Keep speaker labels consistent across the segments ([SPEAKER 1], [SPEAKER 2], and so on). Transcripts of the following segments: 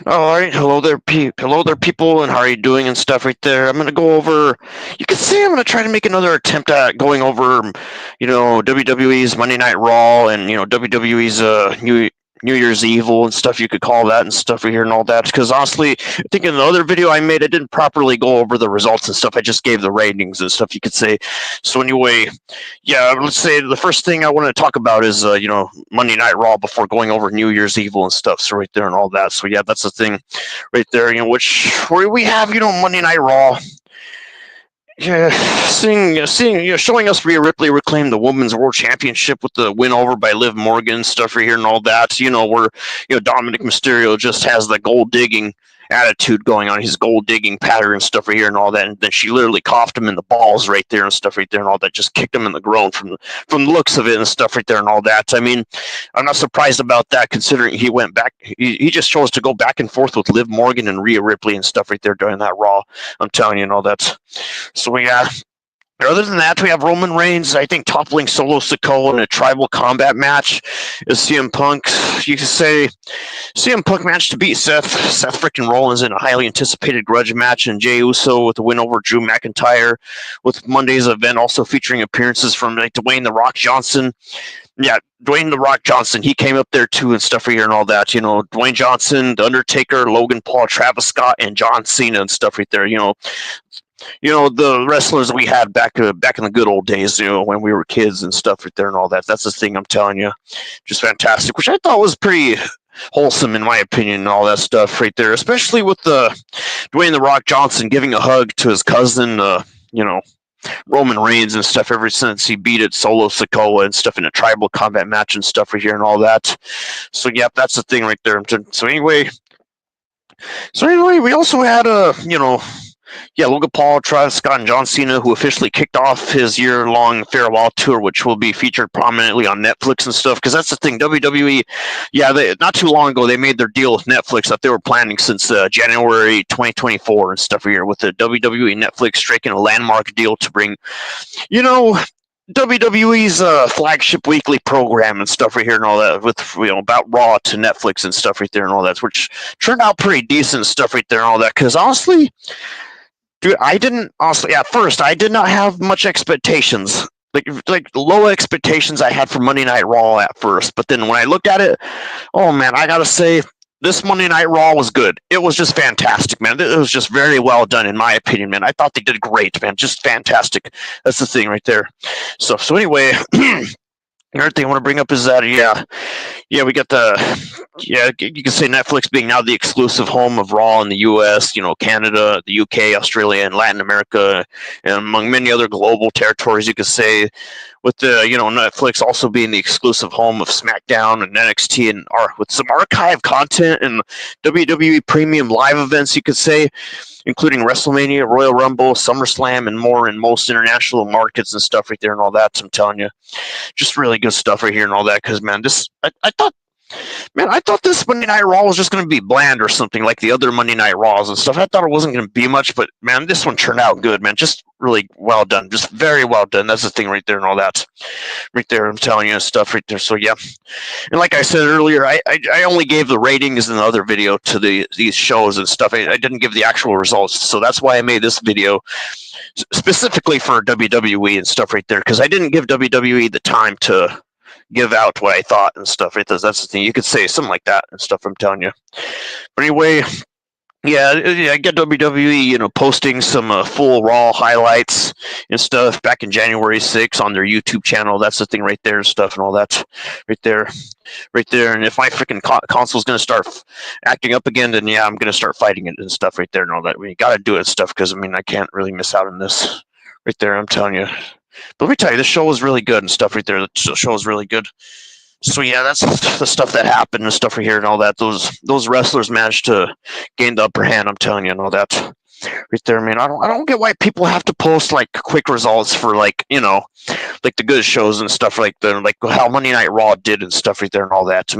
[SPEAKER 1] All right, hello there, people, and how are you doing and stuff right there. I'm gonna go over. You can see I'm gonna try to make another attempt at going over, WWE's Monday Night Raw and WWE's New Year's Evil and stuff. You could call that and stuff right here and all that. Because honestly, I think in the other video I made, I didn't properly go over the results and stuff. I just gave the ratings and stuff. You could say. So anyway, yeah, let's say the first thing I want to talk about is Monday Night Raw before going over New Year's Evil and stuff. So right there and all that. So yeah, that's the thing right there. Which where we have Monday Night Raw. Yeah, showing us Rhea Ripley reclaim the Women's World Championship with the win over by Liv Morgan and stuff right here and all that. Where Dominic Mysterio just has the gold digging attitude going on, his gold digging pattern and stuff right here and all that, and then she literally coughed him in the balls right there and stuff right there and all that, just kicked him in the groin from the looks of it and stuff right there and all that. I mean, I'm not surprised about that considering he went back. He just chose to go back and forth with Liv Morgan and Rhea Ripley and stuff right there during that Raw. I'm telling you, and all that. So we got. Other than that, we have Roman Reigns, I think, toppling Solo Sikoa in a tribal combat match. Is CM Punk, you could say, CM Punk managed to beat Seth freaking Rollins in a highly anticipated grudge match, and Jey Uso with a win over Drew McIntyre, with Monday's event also featuring appearances from Dwayne The Rock Johnson. Yeah, Dwayne The Rock Johnson, he came up there too and stuff right here and all that. Dwayne Johnson, The Undertaker, Logan Paul, Travis Scott, and John Cena and stuff right there. The wrestlers we had back in the good old days, when we were kids and stuff right there and all that. That's the thing I'm telling you. Just fantastic, which I thought was pretty wholesome in my opinion and all that stuff right there, especially with Dwayne The Rock Johnson giving a hug to his cousin, Roman Reigns and stuff ever since he beat it Solo Sikoa and stuff in a tribal combat match and stuff right here and all that. So, yeah, that's the thing right there. So anyway, we also had Logan Paul, Travis Scott, and John Cena, who officially kicked off his year-long farewell tour, which will be featured prominently on Netflix and stuff. Because that's the thing, WWE, not too long ago, they made their deal with Netflix that they were planning since January 2024 and stuff here, with the WWE Netflix striking a landmark deal to bring, WWE's flagship weekly program and stuff right here and all that with about Raw to Netflix and stuff right there and all that, which turned out pretty decent stuff right there and all that. Because honestly, dude, at first I did not have much expectations. Like low expectations I had for Monday Night Raw at first, but then when I looked at it, oh man, I gotta say this Monday Night Raw was good. It was just fantastic, man. It was just very well done, in my opinion, man. I thought they did great, man. Just fantastic. That's the thing right there. So anyway, another thing I want to bring up is that, we got you can say Netflix being now the exclusive home of Raw in the U.S., Canada, the U.K., Australia, and Latin America, and among many other global territories, you could say, with Netflix also being the exclusive home of SmackDown and NXT, and with some archive content and WWE premium live events, you could say, including WrestleMania, Royal Rumble, SummerSlam, and more in most international markets and stuff right there and all that. So I'm telling you, just really good stuff right here and all that. Because man, I thought this Monday Night Raw was just going to be bland or something like the other Monday Night Raws and stuff. I thought it wasn't going to be much, but man, this one turned out good, man. Just really well done. Just very well done. That's the thing right there and all that. Right there, I'm telling you stuff right there. So yeah. And like I said earlier, I only gave the ratings in the other video to these shows and stuff. I didn't give the actual results. So that's why I made this video specifically for WWE and stuff right there, because I didn't give WWE the time to give out what I thought and stuff. Right? That's the thing. You could say something like that and stuff. I'm telling you. But anyway, I get WWE, posting some full Raw highlights and stuff back in January 6th on their YouTube channel. That's the thing right there and stuff and all that right there. And if my freaking console's going to start acting up again, then I'm going to start fighting it and stuff right there and all that. We got to do it and stuff because, I can't really miss out on this right there. I'm telling you. But let me tell you, this show was really good and stuff right there. The show was really good. So yeah, that's the stuff that happened and stuff right here and all that. Those wrestlers managed to gain the upper hand. I'm telling you and all that right there. I don't get why people have to post like quick results for like the good shows and stuff like how Monday Night Raw did and stuff right there and all that.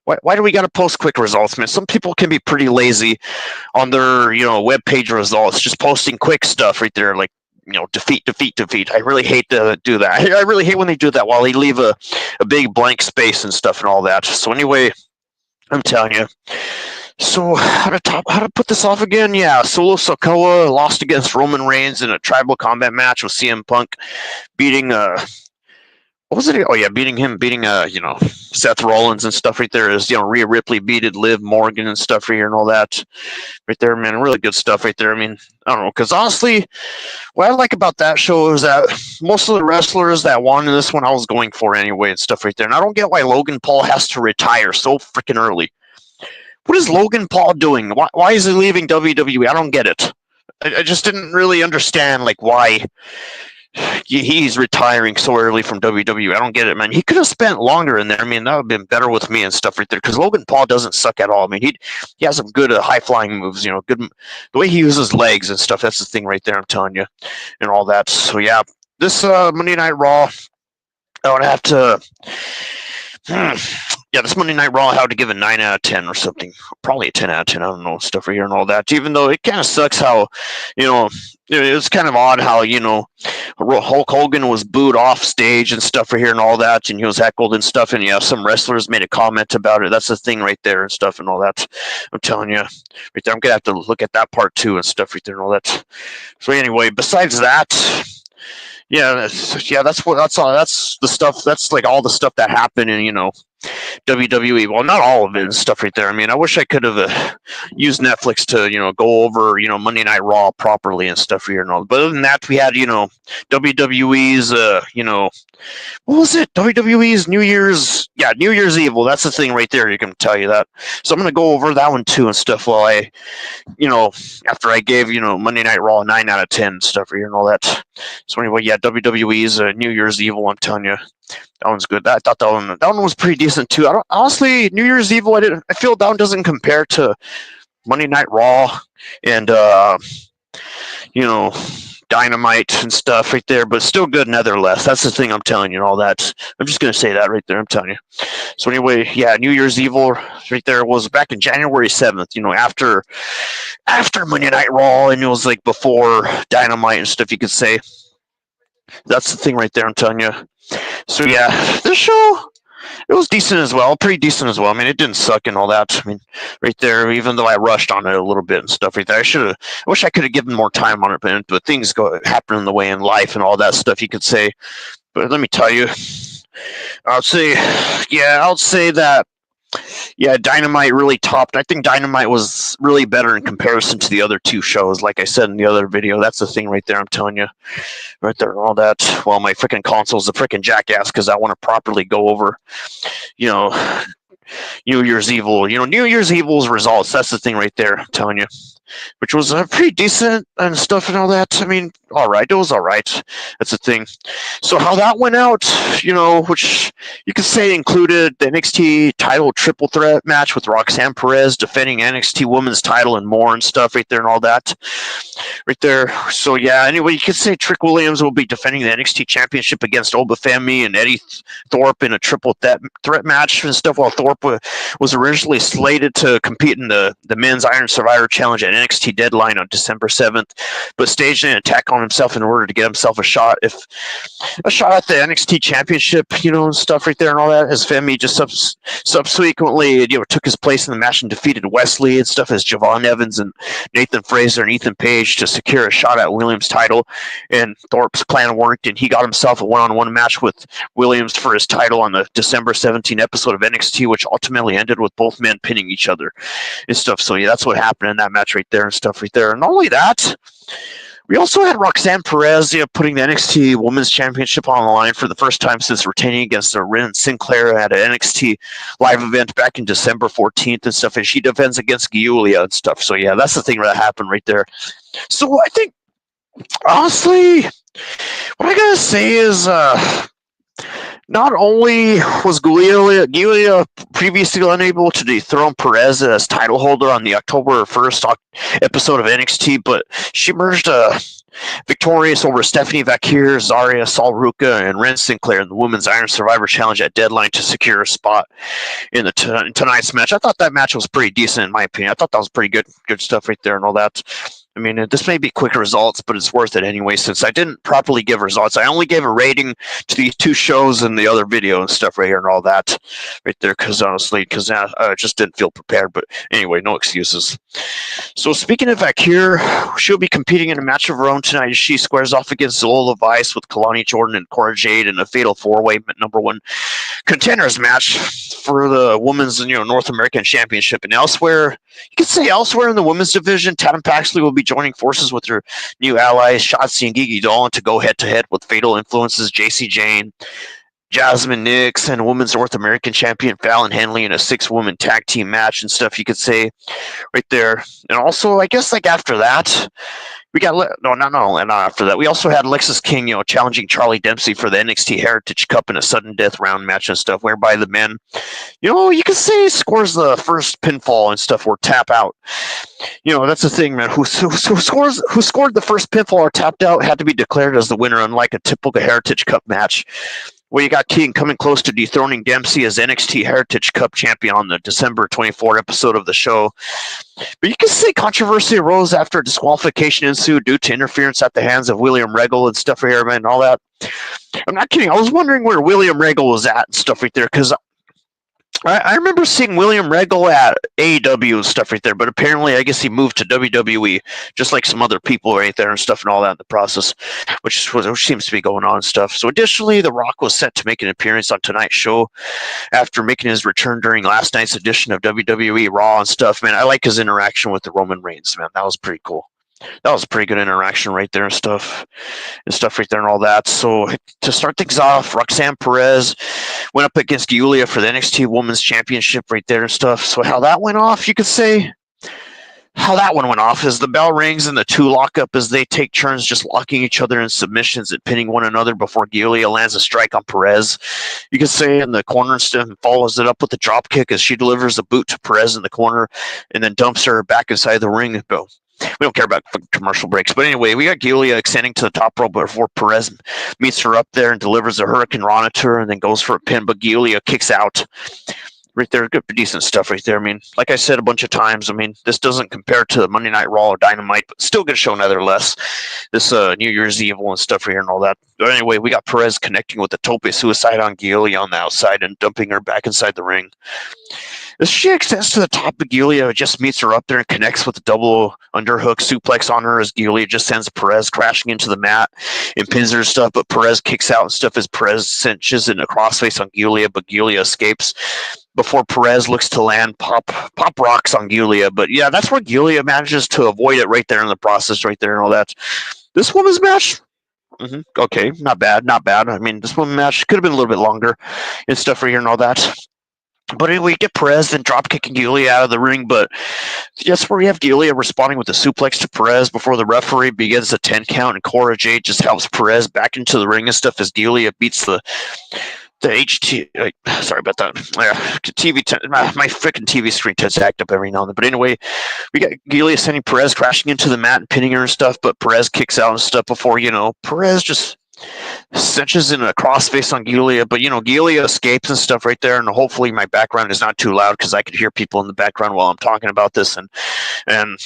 [SPEAKER 1] Why do we got to post quick results, man? Some people can be pretty lazy on their web page results, just posting quick stuff right there, like defeat. I really hate to do that. I really hate when they do that while they leave a big blank space and stuff and all that. So anyway, I'm telling you. So how to put this off again? Yeah, Solo Sikoa lost against Roman Reigns in a tribal combat match with CM Punk beating what was it? Oh yeah, beating Seth Rollins and stuff right there. Is Rhea Ripley beated Liv Morgan and stuff right here and all that right there, man. Really good stuff right there. I mean, I don't know, because honestly, what I like about that show is that most of the wrestlers that won in this one, I was going for anyway and stuff right there. And I don't get why Logan Paul has to retire so freaking early. What is Logan Paul doing? Why is he leaving WWE? I don't get it. I just didn't really understand like why he's retiring so early from WWE. I don't get it, man. He could have spent longer in there. I mean, that would have been better with me and stuff right there. Because Logan Paul doesn't suck at all. I mean, he has some good high flying moves. Good the way he uses legs and stuff. That's the thing right there. I'm telling you, and all that. So yeah, this Monday Night Raw, I would have to. Yeah, this Monday Night Raw, I had to give a 9 out of 10 or something. Probably a 10 out of 10. I don't know, stuff right here and all that. Even though it kind of sucks how, it's kind of odd how, Hulk Hogan was booed off stage and stuff right here and all that, and he was heckled and stuff, and some wrestlers made a comment about it. That's the thing right there and stuff and all that. I'm telling you, right there, I'm going to have to look at that part too and stuff right there and all that. So anyway, besides that, yeah, that's the stuff. That's like all the stuff that happened in WWE. Well, not all of it and stuff right there. I mean, I wish I could have used Netflix to go over Monday Night Raw properly and stuff here and all. But other than that, we had WWE's what was it? WWE's New Year's Evil. That's the thing right there. You can tell you that. So I'm gonna go over that one too and stuff while I after I gave Monday Night Raw a 9 out of 10 and stuff here and all that. So anyway, yeah, WWE's New Year's Evil. I'm telling you. That one's good. I thought that one was pretty decent too. Honestly, New Year's Evil, I feel that one doesn't compare to Monday Night Raw and Dynamite and stuff right there, but still good nevertheless. That's the thing I'm telling you and all that. I'm just gonna say that right there. I'm telling you. So anyway, yeah, New Year's Evil right there was back in January 7th. After Monday Night Raw, and it was like before Dynamite and stuff. You could say that's the thing right there. I'm telling you. So yeah, this show, it was decent as well, pretty decent as well. I mean, it didn't suck and all that. I mean, right there, even though I rushed on it a little bit and stuff right there, I wish I could have given more time on it, but things happen in the way in life and all that stuff. You could say, but let me tell you, I'll say that. Yeah, Dynamite really topped. I think Dynamite was really better in comparison to the other two shows. Like I said in the other video, that's the thing right there. I'm telling you, right there, and all that. Well, my freaking console's a freaking jackass because I want to properly go over, you know, New Year's Evil. New Year's Evil's results. That's the thing right there. I'm telling you. Which was pretty decent and stuff and all that. I mean, all right. It was all right. That's the thing. So how that went out, which you could say included the NXT title triple threat match with Roxanne Perez defending NXT Women's title and more and stuff right there and all that. Right there. So yeah, anyway, you could say Trick Williams will be defending the NXT Championship against Oba Femi and Eddie Thorpe in a triple threat match and stuff, while Thorpe was originally slated to compete in the Men's Iron Survivor Challenge at NXT Deadline on December 7th, but staged an attack on himself in order to get himself a shot at the NXT Championship, and stuff right there and all that, as Femi just subsequently, took his place in the match and defeated Wesley and stuff as Javon Evans and Nathan Fraser and Ethan Page to secure a shot at Williams' title. And Thorpe's plan worked, and he got himself a one-on-one match with Williams for his title on the December 17 episode of NXT, which ultimately ended with both men pinning each other and stuff. So yeah, that's what happened in that match right there and stuff right there. And not only that, we also had Roxanne Perez putting the NXT Women's Championship on the line for the first time since retaining against Ren Sinclair at an NXT live event back in December 14th and stuff, and she defends against Giulia and stuff. So yeah, that's the thing that happened right there. So I think, honestly, what I gotta say is, not only was Giulia previously unable to dethrone Perez as title holder on the October 1st episode of NXT, but she emerged victorious over Stephanie Vakir, Zarya Salruka, and Ren Sinclair in the Women's Iron Survivor Challenge at Deadline to secure a spot in tonight's match. I thought that match was pretty decent in my opinion. I thought that was pretty good stuff right there and all that. I mean, this may be quick results, but it's worth it anyway, since I didn't properly give results. I only gave a rating to these two shows and the other video and stuff right here and all that right there, because I just didn't feel prepared. But anyway, no excuses. So speaking of Akir, she'll be competing in a match of her own tonight as she squares off against Zola Vice with Kalani Jordan and Cora Jade in a fatal four-way #1 contenders match for the women's North American Championship. And elsewhere, you could say elsewhere in the women's division, Tatum Paxley will be joining forces with her new allies Shotzi and Gigi Dolan to go head-to-head with Fatal Influences JC Jane, Jasmine Nix, and Women's North American Champion Fallon Henley in a 6-woman tag team match and stuff, you could say right there. And also, I guess after that, we got not after that. We also had Lexis King, challenging Charlie Dempsey for the NXT Heritage Cup in a sudden death round match and stuff, whereby the men, you could say scores the first pinfall and stuff or tap out. That's the thing, man. Who scored the first pinfall or tapped out had to be declared as the winner, unlike a typical Heritage Cup match. Well, you got King coming close to dethroning Dempsey as NXT Heritage Cup champion on the December 24 episode of the show. But you can say controversy arose after a disqualification ensued due to interference at the hands of William Regal and stuff right here, man, and all that. I'm not kidding. I was wondering where William Regal was at and stuff right there, because I remember seeing William Regal at AEW and stuff right there, but apparently I guess he moved to WWE, just like some other people right there and stuff and all that in the process, which seems to be going on and stuff. So additionally, The Rock was set to make an appearance on tonight's show after making his return during last night's edition of WWE RAW and stuff. Man, I like his interaction with the Roman Reigns, man. That was pretty cool. That was a pretty good interaction right there and stuff right there and all that. So to start things off, Roxanne Perez went up against Giulia for the NXT Women's Championship right there and stuff. So how that went off, you could say, how that one went off is the bell rings and the two lock up as they take turns just locking each other in submissions and pinning one another before Giulia lands a strike on Perez. You could say in the corner and follows it up with a drop kick as she delivers a boot to Perez in the corner and then dumps her back inside the ring. We don't care about commercial breaks. But anyway, we got Giulia extending to the top rope before Perez meets her up there and delivers a Hurricane Rana to her and then goes for a pin. But Giulia kicks out. Right there, good, decent stuff right there. I mean, like I said a bunch of times, I mean, this doesn't compare to Monday Night Raw or Dynamite, but still good show nevertheless. This New Year's Eve and stuff right here and all that. But anyway, we got Perez connecting with the Tope Suicide on Giulia on the outside and dumping her back inside the ring. As she extends to the top of Giulia, just meets her up there and connects with a double underhook suplex on her as Giulia just sends Perez crashing into the mat and pins her and stuff, but Perez kicks out and stuff as Perez cinches in a crossface on Giulia, but Giulia escapes before Perez looks to land pop rocks on Giulia. But yeah, that's where Giulia manages to avoid it right there in the process right there and all that. This women's match, okay, not bad. I mean, this women's match could have been a little bit longer and stuff right here and all that. But anyway, get Perez then drop kicking Giulia out of the ring, but that's where we have Giulia responding with a suplex to Perez before the referee begins a 10 count, and Cora Jade just helps Perez back into the ring and stuff as Giulia beats the HT. Sorry about that. TV. My freaking TV screen tends to act up every now and then. But anyway, we got Giulia sending Perez crashing into the mat and pinning her and stuff, but Perez kicks out and stuff before Perez just cinches in a crossface on Giulia, but Giulia escapes and stuff right there, and hopefully my background is not too loud because I can hear people in the background while I'm talking about this, and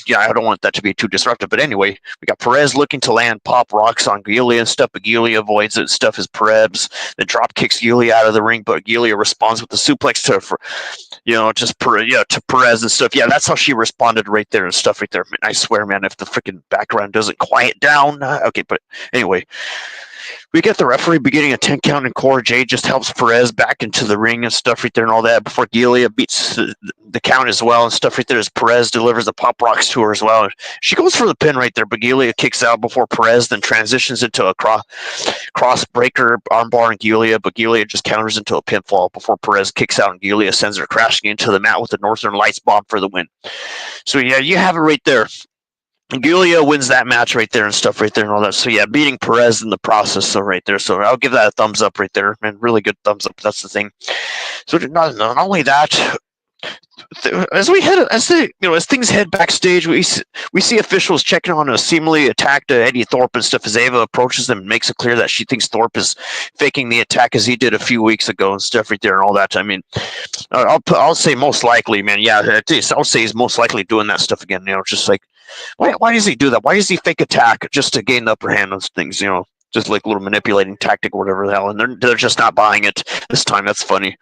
[SPEAKER 1] yeah, I don't want that to be too disruptive. But anyway, we got Perez looking to land pop rocks on Giulia and stuff, but Giulia avoids it and stuff as Perez then drop kicks Giulia out of the ring, but Giulia responds with the suplex to Perez and stuff. Yeah, that's how she responded right there and stuff right there. I swear, man, if the freaking background doesn't quiet down, okay, but anyway. We get the referee beginning a 10 count, and Cora Jade just helps Perez back into the ring and stuff right there and all that before Giulia beats the count as well and stuff right there as Perez delivers the pop rocks to her as well. She goes for the pin right there, but Giulia kicks out before Perez then transitions into a cross breaker armbar on Giulia, but Giulia just counters into a pinfall before Perez kicks out and Giulia sends her crashing into the mat with the Northern Lights bomb for the win. So yeah, you have it right there. Giulia wins that match right there and stuff right there and all that. So yeah, beating Perez in the process. So right there. So I'll give that a thumbs up right there, man. Really good thumbs up. That's the thing. So not only that, as things head backstage, we see officials checking on a seemingly attacked Eddie Thorpe and stuff as Ava approaches them and makes it clear that she thinks Thorpe is faking the attack as he did a few weeks ago and stuff right there and all that. I mean, I'll say most likely, man. Yeah, I'll say he's most likely doing that stuff again. Just like Why does he do that? Why does he fake attack just to gain the upper hand on things? Just like a little manipulating tactic or whatever the hell. And they're just not buying it this time. That's funny.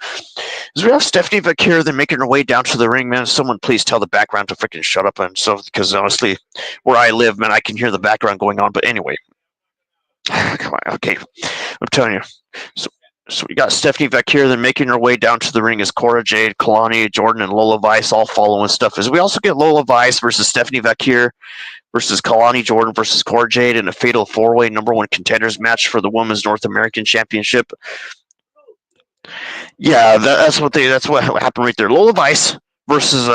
[SPEAKER 1] As we have Stephanie Vaquer, then making her way down to the ring, man. Someone please tell the background to freaking shut up and stuff, because honestly, where I live, man, I can hear the background going on. But anyway, come on, okay, I'm telling you. So we got Stephanie Vaquer then making her way down to the ring as Cora Jade, Kalani, Jordan, and Lola Vice all following stuff. As we also get Lola Vice versus Stephanie Vaquer versus Kalani Jordan versus Cora Jade in a fatal four-way #1 contenders match for the Women's North American Championship. Yeah, that's what happened right there. Lola Vice versus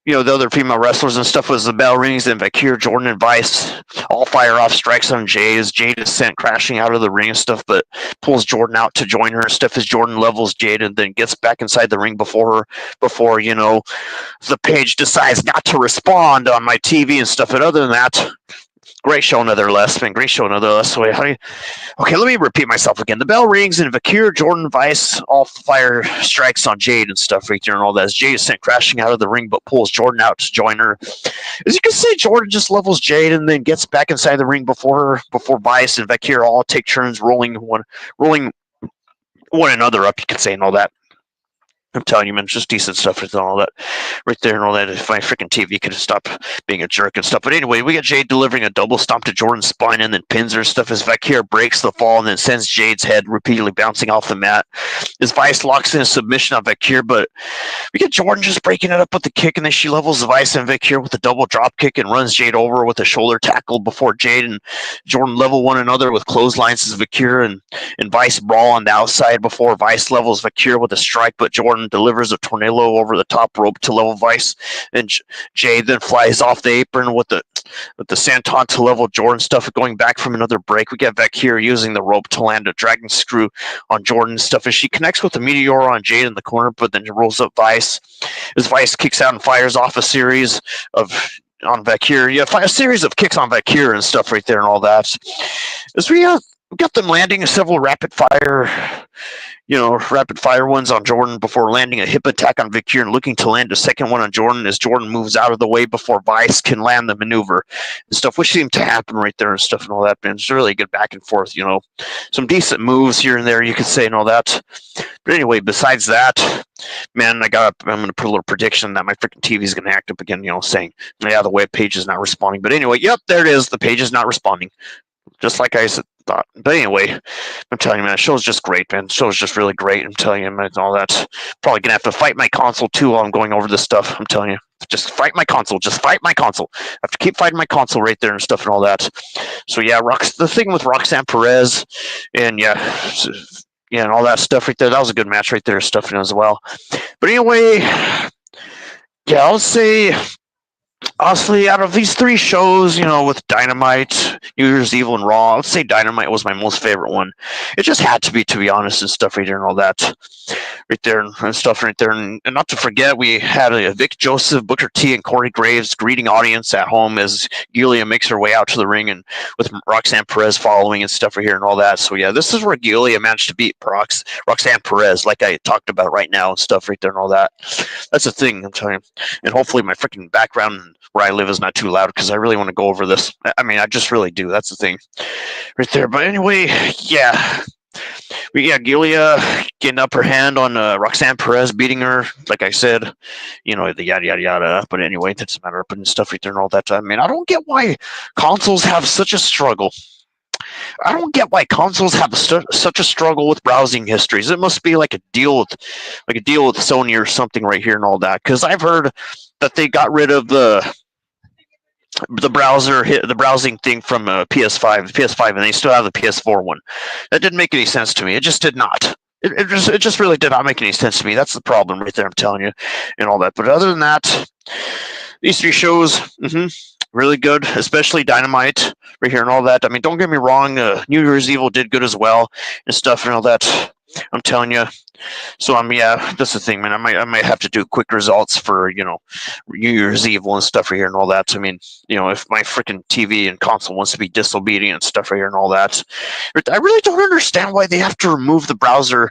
[SPEAKER 1] the other female wrestlers and stuff. Was the bell rings, and Vaquer, Jordan, and Vice all fire off strikes on Jade as Jade is sent crashing out of the ring and stuff, but pulls Jordan out to join her and stuff as Jordan levels Jade and then gets back inside the ring before the page decides not to respond on my TV and stuff. And other than that, great show nonetheless, man. Great show nonetheless. So, okay, let me repeat myself again. The bell rings, and Vaquer, Jordan, Vice all fire strikes on Jade and stuff right there and all that. As Jade is sent crashing out of the ring, but pulls Jordan out to join her. As you can see, Jordan just levels Jade and then gets back inside the ring before Vice and Vaquer all take turns rolling one another up, you could say, and all that. I'm telling you, man, it's just decent stuff and all that right there and all that. If my freaking TV could have stopped being a jerk and stuff. But anyway, we got Jade delivering a double stomp to Jordan's spine and then pins her stuff as Vaquer breaks the fall and then sends Jade's head repeatedly bouncing off the mat. As Vice locks in a submission on Vaquer, but we get Jordan just breaking it up with the kick, and then she levels Vice and Vaquer with a double drop kick and runs Jade over with a shoulder tackle before Jade and Jordan level one another with clotheslines as Vaquer and Vice brawl on the outside before Vice levels Vaquer with a strike, but Jordan delivers a tornado over the top rope to level Vice, and Jade then flies off the apron with the senton to level Jordan stuff. Going back from another break, we get Vaquer using the rope to land a dragon screw on Jordan stuff as she connects with the meteor on Jade in the corner, but then rolls up Vice as Vice kicks out and fires off a series on Vaquer. Yeah, a series of kicks on Vaquer and stuff right there and all that. As we got them landing several rapid fire ones on Jordan before landing a hip attack on Vaquer and looking to land a second one on Jordan as Jordan moves out of the way before Vice can land the maneuver and stuff, which seemed to happen right there and stuff and all that. Man, it's really good back and forth, some decent moves here and there, you could say, and all that. But anyway, besides that, man, I'm going to put a little prediction that my freaking TV is going to act up again, saying, yeah, the web page is not responding. But anyway, yep, there it is. The page is not responding. Just like I thought. But anyway, I'm telling you, man, the show's just great, man. The show's just really great. I'm telling you, man, all that. Probably going to have to fight my console, too, while I'm going over this stuff. I'm telling you. Just fight my console. Just fight my console. I have to keep fighting my console right there and stuff and all that. So, yeah, the thing with Roxanne Perez and, and all that stuff right there, that was a good match right there and stuff as well. But anyway, yeah, I'll say... honestly, out of these three shows, with Dynamite, New Year's Evil, and Raw, I would say Dynamite was my most favorite one. It just had to be honest, and stuff right there and all that. Right there and stuff right there. And not to forget, we had a Vic Joseph, Booker T, and Corey Graves greeting audience at home as Giulia makes her way out to the ring and with Roxanne Perez following and stuff right here and all that. So, yeah, this is where Giulia managed to beat Roxanne Perez, like I talked about right now and stuff right there and all that. That's the thing, I'm telling you. And hopefully my freaking background where I live is not too loud because I really want to go over this. I mean, I just really do. That's the thing right there. But anyway, yeah. Giulia getting upper hand on Roxanne Perez, beating her, like I said, the yada, yada, yada. But anyway, that's a matter of putting stuff right there and all that. I mean, I don't get why consoles have such a struggle. I don't get why consoles have such a struggle with browsing histories. It must be like a deal with Sony or something right here and all that. Because I've heard that they got rid of the browsing thing from PS5, and they still have the PS4 one. That didn't make any sense to me. It just did not. It just really did not make any sense to me. That's the problem right there, I'm telling you, and all that. But other than that, these three shows, really good, especially Dynamite right here and all that. I mean, don't get me wrong, New Year's Evil did good as well and stuff and all that. I'm telling you. So yeah, that's the thing, man. I might have to do quick results for New Year's Evil and stuff right here and all that. I mean, if my freaking TV and console wants to be disobedient and stuff right here and all that, I really don't understand why they have to remove the browser,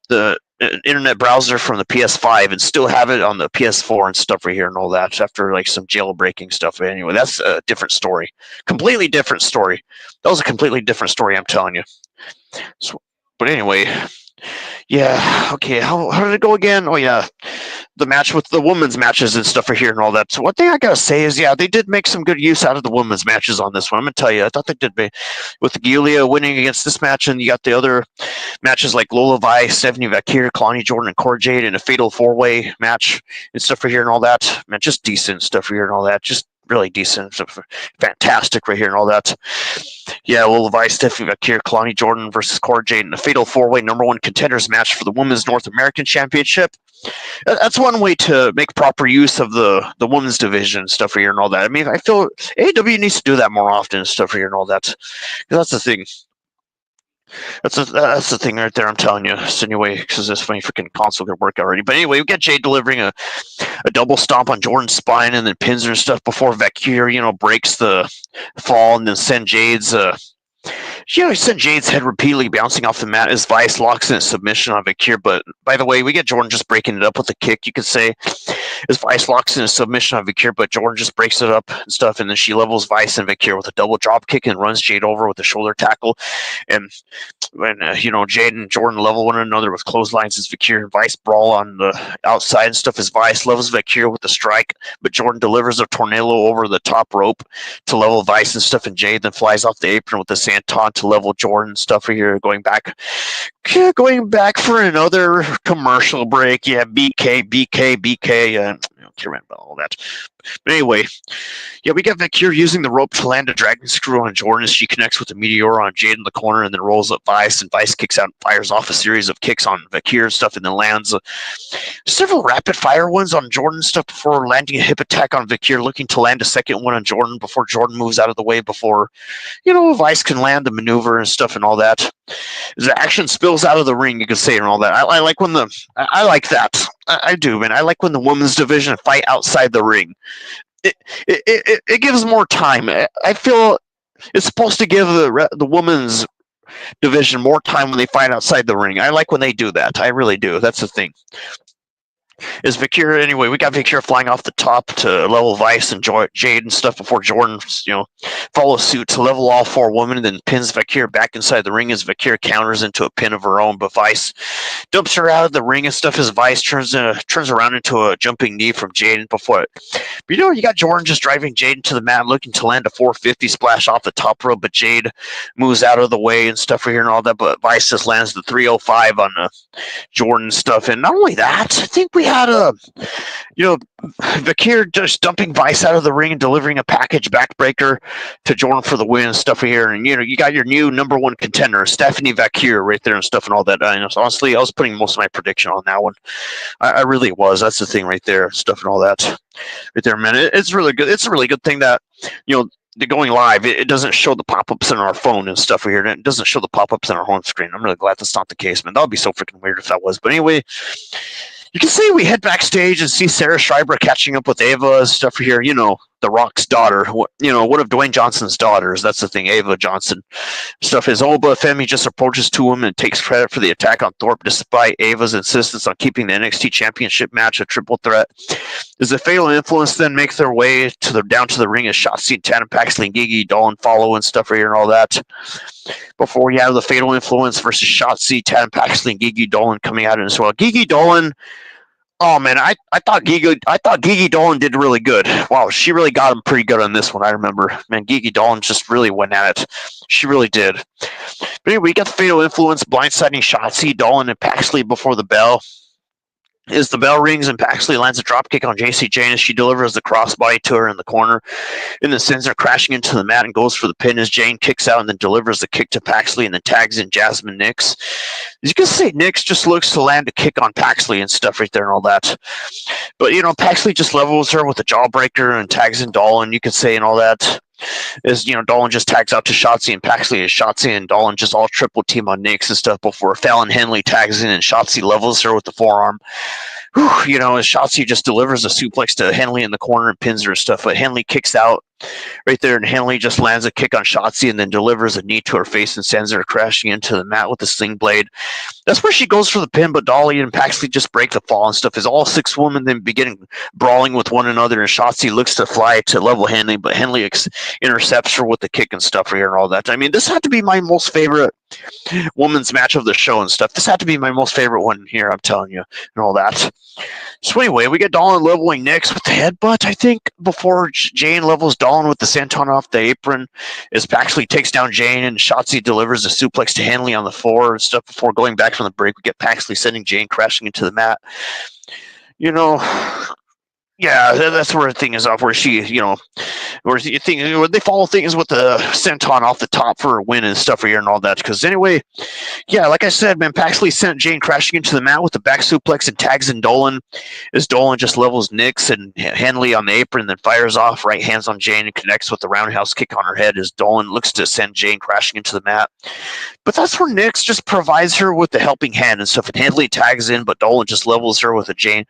[SPEAKER 1] the internet browser from the PS5 and still have it on the PS4 and stuff right here and all that after like some jailbreaking stuff. Anyway, that's a different story. Completely different story. That was a completely different story, I'm telling you. So, but anyway, yeah, okay, how did it go again? Oh, yeah, the match with the women's matches and stuff are here and all that. So one thing I gotta say is, yeah, they did make some good use out of the women's matches on this one. I'm gonna tell you, I thought they did with Giulia winning against this match, and you got the other matches like Lola Vice, Stephanie Vakir, Kalani Jordan, and Cora Jade in a fatal four-way match and stuff right here and all that. Man, just decent stuff right here and all that. Just really decent stuff. Fantastic right here and all that. Yeah, Lola Vice, Stephanie Vakir, Kalani Jordan versus Cora Jade in a fatal four-way #1 contenders match for the Women's North American Championship. That's one way to make proper use of the women's division stuff here and all that. I mean, I feel AEW needs to do that more often and stuff here and all that. That's the thing. That's the thing right there. I'm telling you. So anyway, because this funny freaking console could work already. But anyway, we got Jade delivering a double stomp on Jordan's spine and then pins her and stuff before Vakir, breaks the fall and then send Jade's sent Jade's head repeatedly bouncing off the mat as Vice locks in a submission on Vakir. But by the way, we get Jordan just breaking it up with a kick, you could say, as Vice locks in a submission on Vakir, but Jordan just breaks it up and stuff, and then she levels Vice and Vakir with a double drop kick and runs Jade over with a shoulder tackle. And when Jade and Jordan level one another with clotheslines as Vakir and Vice brawl on the outside and stuff as Vice levels Vakir with a strike, but Jordan delivers a tornado over the top rope to level Vice and stuff, and Jade then flies off the apron with a senton to level Jordan stuff here. Going back for another commercial break. Yeah, BK. I can't remember all that. But anyway, yeah, we got Vakir using the rope to land a dragon screw on Jordan as she connects with the Meteor on Jade in the corner and then rolls up Vice, and Vice kicks out and fires off a series of kicks on Vakir and stuff, and then lands several rapid fire ones on Jordan stuff before landing a hip attack on Vakir, looking to land a second one on Jordan before Jordan moves out of the way before Vice can land the maneuver and stuff and all that. As the action spills out of the ring, you could say, and all that. I like when I like that. I do, man. I like when the women's division fight outside the ring. It gives more time. I feel it's supposed to give the women's division more time when they fight outside the ring. I like when they do that. I really do. That's the thing. Is Vakir anyway? We got Vakir flying off the top to level Vice and Jade and stuff before Jordan, follows suit to level all four women, and then pins Vakir back inside the ring as Vakir counters into a pin of her own. But Vice dumps her out of the ring and stuff as Vice turns around into a jumping knee from Jade before it. But you got Jordan just driving Jade into the mat, looking to land a 450 splash off the top rope, but Jade moves out of the way and stuff here and all that. But Vice just lands the 305 on Jordan stuff, and not only that, I think we had Vakir just dumping Vice out of the ring and delivering a package backbreaker to Jordan for the win and stuff here. And you got your new #1 contender, Stephanie Vakir, right there and stuff and all that. So honestly, I was putting most of my prediction on that one. I really was. That's the thing right there, stuff and all that. Right there, man. It's really good. It's a really good thing that the going live, it doesn't show the pop-ups in our phone and stuff here. And it doesn't show the pop-ups in our home screen. I'm really glad that's not the case, man. That would be so freaking weird if that was. But anyway, you can see we head backstage and see Sarah Schreiber catching up with Ava and stuff here. The Rock's daughter. One of Dwayne Johnson's daughters. That's the thing, Ava Johnson. Stuff is Oba Femi just approaches to him and takes credit for the attack on Thorpe despite Ava's insistence on keeping the NXT Championship match a triple threat. As the Fatal Influence then make their way down to the ring as Shotzi, Tatum Paxley, and Gigi Dolan follow and stuff here and all that. Before you have the Fatal Influence versus Shotzi, Tatum Paxley, and Gigi Dolan coming out as well. Gigi Dolan. Oh man, I thought Gigi Dolan did really good. Wow, she really got him pretty good on this one. I remember, man, Gigi Dolan just really went at it. She really did. But anyway, we got the Fatal Influence blindsiding Shotzi, Dolan, and Paxley before the bell. As the bell rings and Paxley lands a dropkick on JC Jane as she delivers the crossbody to her in the corner, and then sends her crashing into the mat and goes for the pin as Jane kicks out and then delivers the kick to Paxley and then tags in Jasmine Nix. As you can see, Nix just looks to land a kick on Paxley and stuff right there and all that. But, Paxley just levels her with a jawbreaker and tags in Dolan, you could say, and all that. As Dolan just tags out to Shotzi and Paxley as Shotzi and Dolan just all triple team on Nix and stuff before Fallon Henley tags in and Shotzi levels her with the forearm. As Shotzi just delivers a suplex to Henley in the corner and pins her and stuff, but Henley kicks out right there, and Hanley just lands a kick on Shotzi and then delivers a knee to her face and sends her crashing into the mat with a sling blade. That's where she goes for the pin, but Dolly and Paxley just break the fall and stuff. As all 6 women then begin brawling with one another, and Shotzi looks to fly to level Hanley, but Hanley intercepts her with the kick and stuff here and all that. I mean, this had to be my most favorite women's match of the show and stuff. This had to be my most favorite one here, I'm telling you, and all that. So anyway, we get Dawn leveling Nyx with the headbutt, I think, before Jane levels Dawn with the senton off the apron, as Paxley takes down Jane and Shotzi delivers a suplex to Hanley on the floor and stuff. Before going back from the break, we get Paxley sending Jane crashing into the mat. You know, yeah, that's where the thing is off, where she, where they follow things with the senton off the top for a win and stuff here and all that. Because anyway, yeah, like I said, man, Paxley sent Jane crashing into the mat with the back suplex and tags in Dolan, as Dolan just levels Nyx and Hanley on the apron, then fires off right hands on Jane and connects with the roundhouse kick on her head as Dolan looks to send Jane crashing into the mat. But that's where Nyx just provides her with the helping hand and stuff, and Hanley tags in, but Dolan just levels her with Jane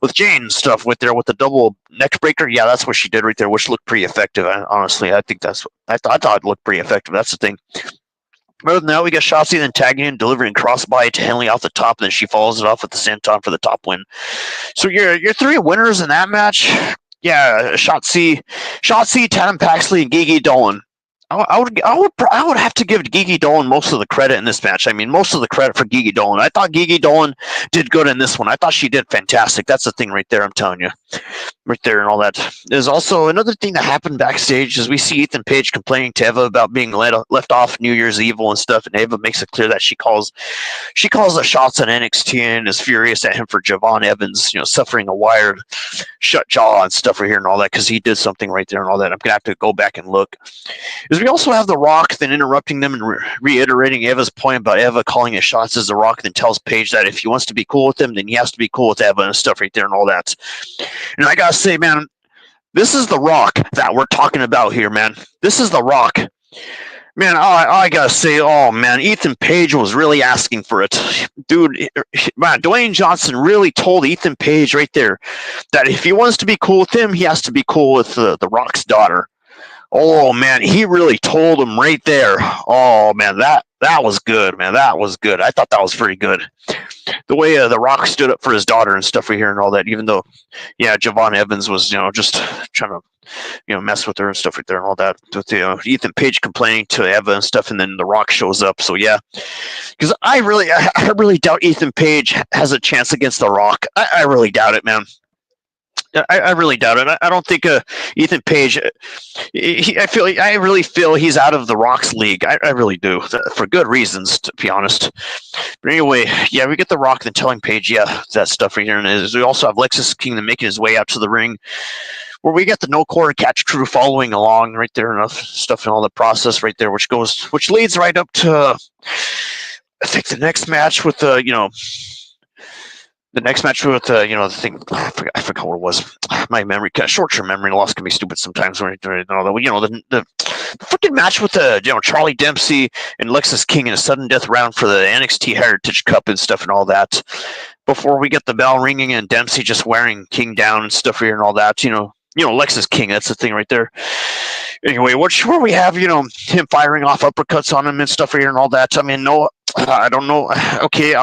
[SPEAKER 1] and stuff with the double neck breaker. Yeah, that's what she did right there, which looked pretty effective. Honestly, I think I thought it looked pretty effective. That's the thing. Other than that, we got Shotzi then tagging in, delivering crossbody to Hanley off the top, and then she follows it off with the senton for the top win. So your 3 winners in that match, yeah, Shotzi, Tatum Paxley, and Gigi Dolan. I would have to give Gigi Dolan most of the credit in this match. I mean, most of the credit for Gigi Dolan. I thought Gigi Dolan did good in this one. I thought she did fantastic. That's the thing right there, I'm telling you. Right there and all that. There's also another thing that happened backstage is we see Ethan Page complaining to Eva about being left off New Year's Evil and stuff, and Eva makes it clear that she calls the shots on NXT and is furious at him for Javon Evans, suffering a wired shut jaw and stuff right here and all that, because he did something right there and all that. I'm gonna have to go back and look. Is we also have The Rock then interrupting them and reiterating Eva's point about Eva calling his shots, as The Rock then tells Page that if he wants to be cool with him, then he has to be cool with Eva and stuff right there and all that. And I gotta say, man, this is The Rock that we're talking about here, man. This is The Rock. Man, I gotta say, oh man, Ethan Page was really asking for it. Dude, man, Dwayne Johnson really told Ethan Page right there that if he wants to be cool with him, he has to be cool with The Rock's daughter. Oh man, he really told him right there. Oh man, that was good, man. That was good. I thought that was pretty good. The way The Rock stood up for his daughter and stuff right here and all that, even though, yeah, Javon Evans was, just trying to, mess with her and stuff right there and all that. With Ethan Page complaining to Eva and stuff, and then The Rock shows up. So yeah, because I really doubt Ethan Page has a chance against The Rock. I really doubt it, man. I really doubt it. I don't think Ethan Page. I really feel he's out of The Rock's league. I really do, for good reasons, to be honest. But anyway, yeah, we get The Rock then telling Page, yeah, that stuff right here, and we also have Lexus King then making his way out to the ring, where we get the No Quarter Catch crew following along right there, and stuff and all the process right there, which leads right up to I think the next match with the the thing, I forgot what it was. My memory, short-term memory loss can be stupid sometimes. When the freaking match with Charlie Dempsey and Lexus King in a sudden death round for the NXT Heritage Cup and stuff and all that. Before we get the bell ringing and Dempsey just wearing King down and stuff here and all that. Lexus King. That's the thing right there. Anyway, where we have him firing off uppercuts on him and stuff here and all that. I mean, no, I don't know. Okay,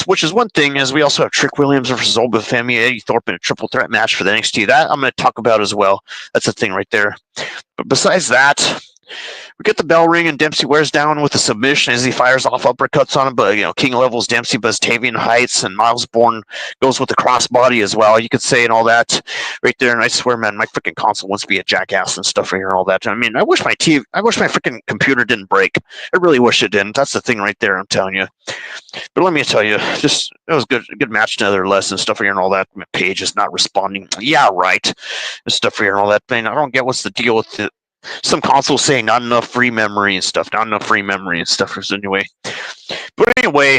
[SPEAKER 1] which is one thing. Is we also have Trick Williams versus Oba Femi, Eddie Thorpe in a triple threat match for the NXT. That I'm going to talk about as well. That's the thing right there. But besides that, we get the bell ring and Dempsey wears down with a submission as he fires off uppercuts on him. But King levels Dempsey, but Tavian Heights and Miles Bourne goes with the crossbody as well. You could say and all that right there. And I swear, man, my freaking console wants to be a jackass and stuff right here and all that. I mean, I wish my freaking computer didn't break. I really wish it didn't. That's the thing right there. I'm telling you. But let me tell you, it was good match nevertheless and stuff here and all that. Page is not responding. Yeah, right. And stuff here and all that. Man, I don't get what's the deal with it. Some consoles saying not enough free memory and stuff. Anyway. But anyway,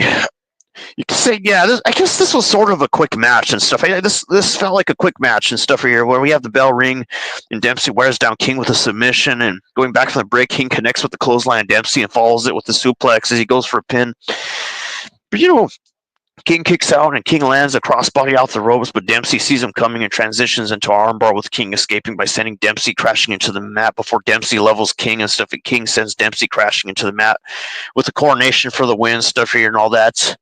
[SPEAKER 1] you can say, yeah, I guess this was sort of a quick match and stuff. This felt like a quick match and stuff here, where we have the bell ring and Dempsey wears down King with a submission, and going back from the break, King connects with the clothesline Dempsey and follows it with the suplex as he goes for a pin. But King kicks out and King lands a crossbody off the ropes, but Dempsey sees him coming and transitions into an armbar with King escaping by sending Dempsey crashing into the mat before Dempsey levels King and stuff. And King sends Dempsey crashing into the mat with the coronation for the win, stuff here and all that.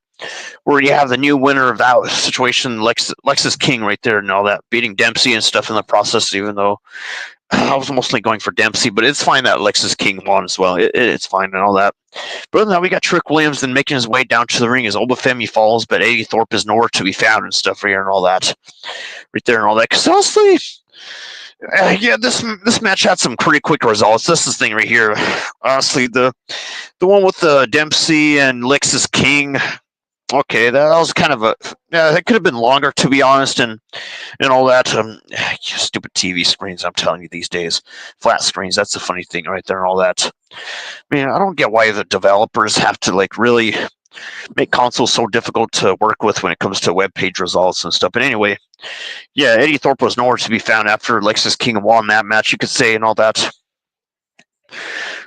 [SPEAKER 1] Where you have the new winner of that situation, Lexus King, right there and all that, beating Dempsey and stuff in the process, even though I was mostly going for Dempsey, but it's fine that Lexus King won as well. It's fine and all that. But other than that, we got Trick Williams then making his way down to the ring as Obafemi falls, but Eddie Thorpe is nowhere to be found and stuff here and all that. Right there and all that. Because honestly, yeah, this match had some pretty quick results. This is the thing right here. Honestly, the one with Dempsey and Lexus King. Okay, that was kind of that could have been longer, to be honest, and all that. Stupid TV screens, I'm telling you, these days, flat screens. That's the funny thing, right there, and all that. I mean, I don't get why the developers have to like really make consoles so difficult to work with when it comes to web page results and stuff. But anyway, yeah, Eddie Thorpe was nowhere to be found after Lexus King won that match, you could say, and all that.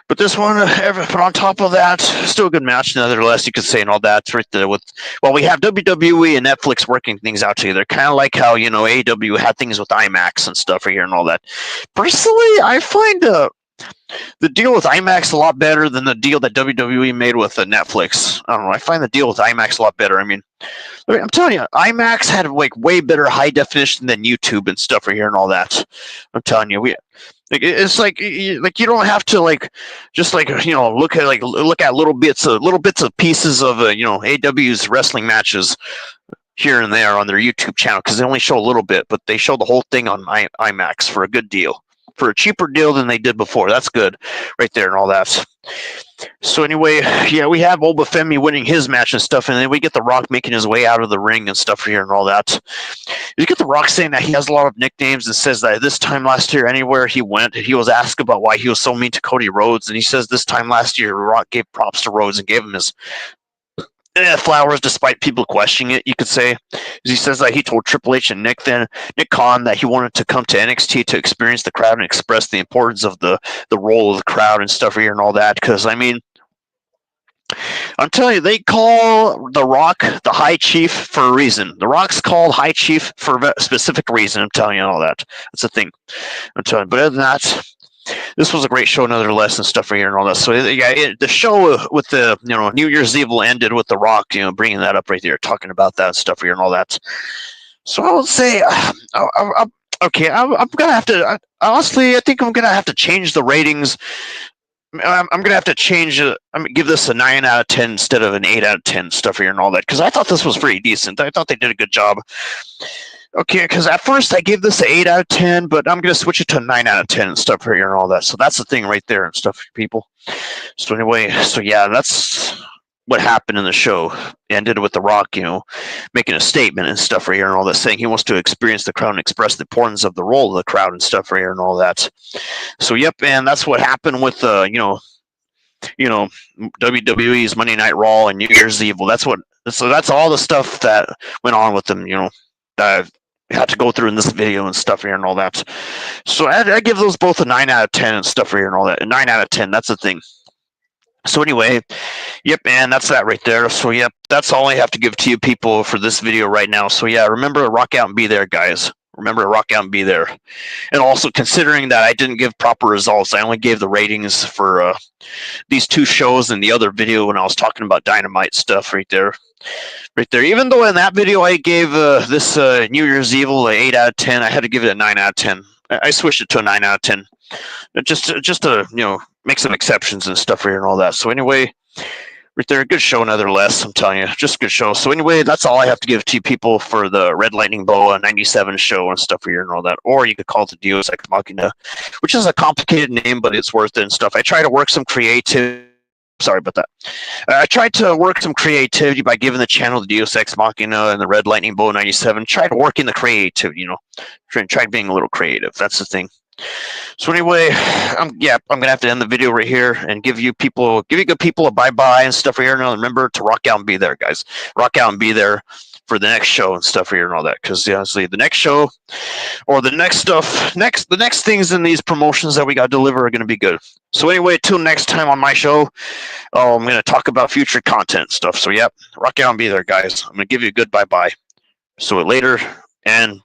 [SPEAKER 1] But this one, but on top of that, still a good match, nevertheless, you could say, and all that. Right there with, well, we have WWE and Netflix working things out together, kind of like how, you know, AEW had things with IMAX and stuff right here and all that. Personally, I find the deal with IMAX a lot better than the deal that WWE made with Netflix. I don't know. I find the deal with IMAX a lot better. I mean, I'm telling you, IMAX had like way better high definition than YouTube and stuff right here and all that. I'm telling you, it's like you don't have to like just like, you know, look at little bits of pieces of AW's wrestling matches here and there on their YouTube channel, because they only show a little bit, but they show the whole thing on IMAX for a good deal, for a cheaper deal than they did before. That's good, right there and all that. So anyway, yeah, we have Obafemi winning his match and stuff, and then we get The Rock making his way out of the ring and stuff here and all that. You get The Rock saying that he has a lot of nicknames and says that this time last year, anywhere he went, he was asked about why he was so mean to Cody Rhodes, and he says this time last year, Rock gave props to Rhodes and gave him his flowers despite people questioning it, you could say. He says that he told Triple H and Nick Khan that he wanted to come to NXT to experience the crowd and express the importance of the role of the crowd and stuff here and all that. Because, I mean, I'm telling you, they call The Rock the High Chief for a reason. The Rock's called High Chief for a specific reason. I'm telling you all that. That's the thing. I'm telling you. But other than that, this was a great show, nonetheless, and stuff right here and all that. So yeah, the show with the New Year's Evil ended with The Rock, bringing that up right there, talking about that stuff here and all that. So I would say, okay, I'm gonna have to. Honestly, I think I'm gonna have to change the ratings. I'm gonna have to change. I'm gonna give this a 9 out of 10 instead of an 8 out of 10 stuff here and all that, because I thought this was pretty decent. I thought they did a good job. Okay, because at first I gave this an 8 out of 10, but I'm going to switch it to a 9 out of 10 and stuff here and all that. So that's the thing right there and stuff, people. So anyway, so yeah, that's what happened in the show. It ended with The Rock, making a statement and stuff right here and all that, saying he wants to experience the crowd and express the importance of the role of the crowd and stuff right here and all that. So yep, and that's what happened with, WWE's Monday Night Raw and New Year's Evil. That's all the stuff that went on with them, had to go through in this video and stuff here and all that. So I give those both a 9 out of 10 and stuff here and all that. A 9 out of 10, that's the thing. So anyway, yep, and that's that right there. So yep, that's all I have to give to you people for this video right now. So yeah, remember to rock out and be there, guys. Remember to rock out and be there. And also, considering that I didn't give proper results, I only gave the ratings for these two shows in the other video when I was talking about Dynamite stuff right there. Right there. Even though in that video I gave this New Year's Evil an 8 out of 10, I had to give it a 9 out of 10. I switched it to a 9 out of 10. Just to make some exceptions and stuff here and all that. So anyway, right there, good show nonetheless, I'm telling you. Just a good show. So anyway, that's all I have to give to you people for the Red Lightning Boa 97 show and stuff here and all that. Or you could call it the Deus Ex Machina, which is a complicated name, but it's worth it and stuff. I try to work some creative. Sorry about that. I tried to work some creativity by giving the channel the Deus Ex Machina and the Red Lightning Boa 97. Try to work in the creativity, Try being a little creative. That's the thing. So anyway, I'm gonna have to end the video right here and give you good people a bye-bye and stuff right here. Now remember to rock out and be there, guys. Rock out and be there. for the next show and stuff here and all that. Because honestly, the next show or the next things in these promotions that we got to deliver are going to be good. So anyway, till next time on my show, I'm going to talk about future content stuff. So yep, rock out and be there, guys. I'm going to give you a good bye-bye. So later, and